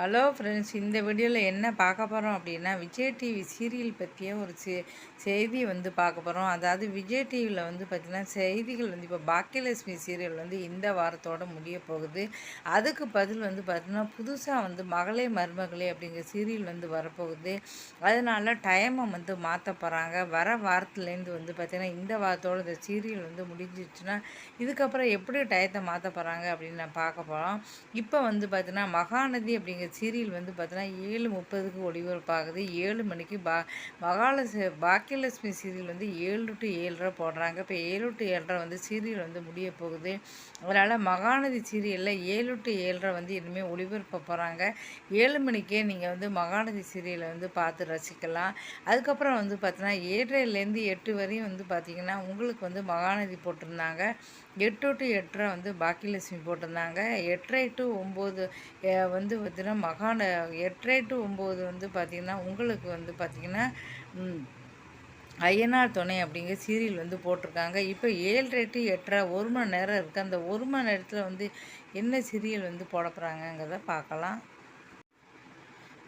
Hello friends, இந்த வீடியோவில் என்ன பார்க்க போகிறோம் அப்படின்னா, விஜய் டிவி சீரியல் பற்றிய ஒரு செய்தி பார்க்க போகிறோம். அதாவது விஜய் டிவியில் பார்த்திங்கன்னா செய்திகள் இப்போ பாக்கியலட்சுமி சீரியல் இந்த வாரத்தோடு முடிய போகுது. அதுக்கு பதில் பார்த்திங்கன்னா புதுசாக மகளே மருமகளே அப்படிங்கிற சீரியல் வரப்போகுது. அதனால் டைமை மாற்ற போகிறாங்க. வர வாரத்துலேருந்து பார்த்திங்கன்னா இந்த வாரத்தோடு இந்த சீரியல் முடிஞ்சிச்சுன்னா இதுக்கப்புறம் எப்படி டயத்தை மாற்ற போகிறாங்க அப்படின்னு நான் பார்க்க போகிறோம். இப்போ பார்த்திங்கன்னா மகாநதி அப்படிங்கிற சீரியல் பார்த்தீங்கன்னா 7:30க்கு ஒளிபரப்பாகுது. 7 மணிக்கு பாக்கியலட்சுமி சீரியல் 7 to 7:30 போடுறாங்க. இப்போ 7 to 7:30 சீரியல் முடிய போகுது. அதனால் மகாநதி சீரியலில் 7 to 7:30 இனிமேல் ஒளிபரப்ப போகிறாங்க. 7 மணிக்கே நீங்கள் மகாநதி சீரியலை பார்த்து ரசிக்கலாம். அதுக்கப்புறம் பார்த்தீங்கன்னா 7:30லேருந்து 8 வரையும் பார்த்திங்கன்னா உங்களுக்கு மகாநதி போட்டிருந்தாங்க. 8 to 8:30 பாக்கியலட்சுமி போட்டிருந்தாங்க. 8:30 to 9 பார்த்திங்கன்னா 8:30 to 9 பார்த்திங்கன்னா உங்களுக்கு பார்த்திங்கன்னா ஐயனார் துணை அப்படிங்கிற சீரியல் போட்டிருக்காங்க. இப்போ 7:30 to 8:30 1 மணி நேரம் இருக்குது. அந்த 1 மணி நேரத்தில் என்ன சீரியல் போட போகிறாங்கங்கிறத பார்க்கலாம்.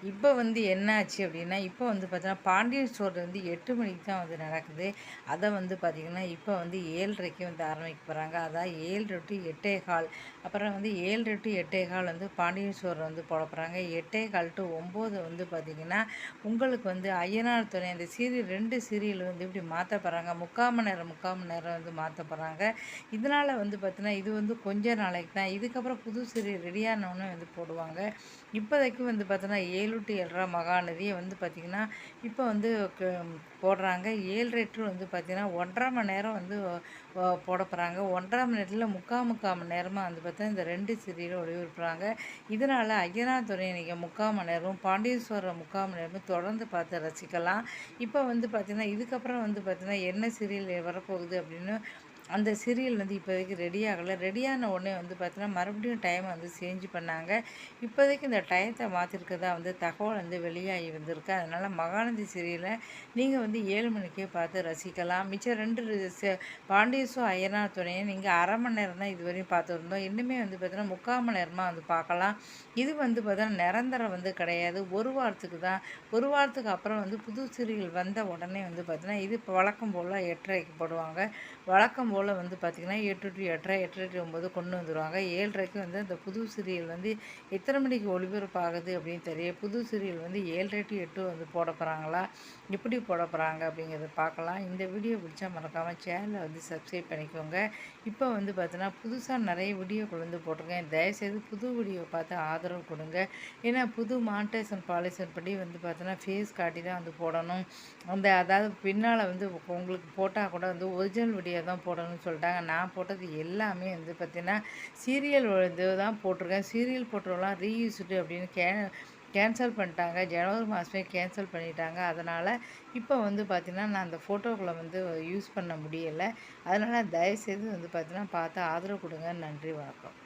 இப்போ என்னாச்சு அப்படின்னா, இப்போ பார்த்தீங்கன்னா பாண்டியன் ஸ்டோர் 8 மணிக்கு தான் நடக்குது. அதை பார்த்திங்கன்னா இப்போ 7:30க்கு ஆரம்பிக்க போகிறாங்க. அதான் 7 to 8:15. அப்புறம் 7 to 8:15 பாண்டியன் ஸ்டோர் போட போகிறாங்க. 8:15 to 9 பார்த்திங்கன்னா உங்களுக்கு ஐயனார் துணை அந்த சீரியல் 2 சீரியல் இப்படி மாற்ற போகிறாங்க. 3/4 மணி நேரம் மாற்ற போகிறாங்க. இதனால் பார்த்திங்கன்னா இது கொஞ்ச நாளைக்கு தான். இதுக்கப்புறம் புது சீரியல் ரெடியானோன்னு போடுவாங்க. இப்போதைக்கு பார்த்தீங்கன்னா 7 to 7:30 மகாநதியை பார்த்திங்கன்னா இப்போ போடுறாங்க. 7:30 to பார்த்திங்கன்னா 1.5 மணி நேரம் போட போகிறாங்க. 1.5 மணி நேரத்தில் முக்கால் மணி நேரமாக பார்த்தீங்கன்னா இந்த 2 சீரியலும் ஒளிபரப்புறாங்க. இதனால் ஐயனார் துணை நீங்கள் 3/4 மணி நேரம், பாண்டீஸ்வரர் 3/4 மணி நேரமும் தொடர்ந்து பார்த்து ரசிக்கலாம். இப்போ பார்த்திங்கன்னா இதுக்கப்புறம் பார்த்திங்கன்னா என்ன சீரியல் வரப்போகுது அப்படின்னு அந்த சீரியல் இப்போதைக்கு ரெடி ஆகலை. ரெடியான உடனே பார்த்தீங்கன்னா மறுபடியும் டைமை சேஞ்ச் பண்ணாங்க. இப்போதைக்கு இந்த டயத்தை மாற்றிருக்கதா தகவல் வெளியாகி வந்திருக்கு. அதனால் மகாநதி சீரியலை நீங்கள் 7 மணிக்கே பார்த்து ரசிக்கலாம். மிச்சம் 2 பாண்டீஸும் ஐயனார் துணையை நீங்கள் 1/2 மணி நேரம் தான் இதுவரையும் பார்த்துருந்தோம். இன்னுமே பார்த்தீங்கன்னா 3/4 மணி நேரமாக பார்க்கலாம். இது பார்த்தீங்கன்னா நிரந்தரம் கிடையாது. ஒரு வாரத்துக்கு தான். ஒரு வாரத்துக்கு அப்புறம் புது சீரியல் வந்த உடனே பார்த்தீங்கன்னா இது இப்போ வழக்கம் போல் 8:30க்கு போடுவாங்க. வழக்கம் போல் பார்த்திங்கன்னா 8 to 8:30, 8:30 to 9 கொண்டு வந்துடுவாங்க. 7:30க்கு அந்த புது சீரியல் எத்தனை மணிக்கு ஒளிபரப்பு ஆகுது அப்படின்னு தெரியும். புது சீரியல் 7:30 to 8 போட போகிறாங்களா, எப்படி போட போகிறாங்க அப்படிங்கிறத பார்க்கலாம். இந்த வீடியோ பிடிச்சா மறக்காமல் சேனலை சப்ஸ்கிரைப் பண்ணிக்கோங்க. இப்போ பார்த்தீங்கன்னா புதுசாக நிறைய வீடியோக்கள் போட்டிருக்கேன். தயவுசெய்து புது வீடியோ பார்த்து ஆதரவு கொடுங்க. ஏன்னா புது மானிட்டேஷன் பாலிசி படி பார்த்தீங்கன்னா ஃபேஸ் காட்டி தான் போடணும். அதாவது பின்னால் உங்களுக்கு போட்டால் கூட ஒரிஜினல் வீடியோ தான் போடணும்னு சொல்லிட்டாங்க. நான் போட்டது எல்லாமே பார்த்திங்கன்னா சீரியல் இது தான் போட்டிருக்கேன். சீரியல் போட்டவெல்லாம் ரீயூஸ்டு அப்படின்னு கேன்சல் பண்ணிட்டாங்க. ஜனவரி மாதமே கேன்சல் பண்ணிட்டாங்க. அதனால் இப்போ பார்த்திங்கன்னா நான் அந்த ஃபோட்டோக்களை யூஸ் பண்ண முடியலை. அதனால் தயவுசெய்து பார்த்திங்கன்னா பார்த்து ஆதரவு கொடுங்க. நன்றி, வணக்கம்.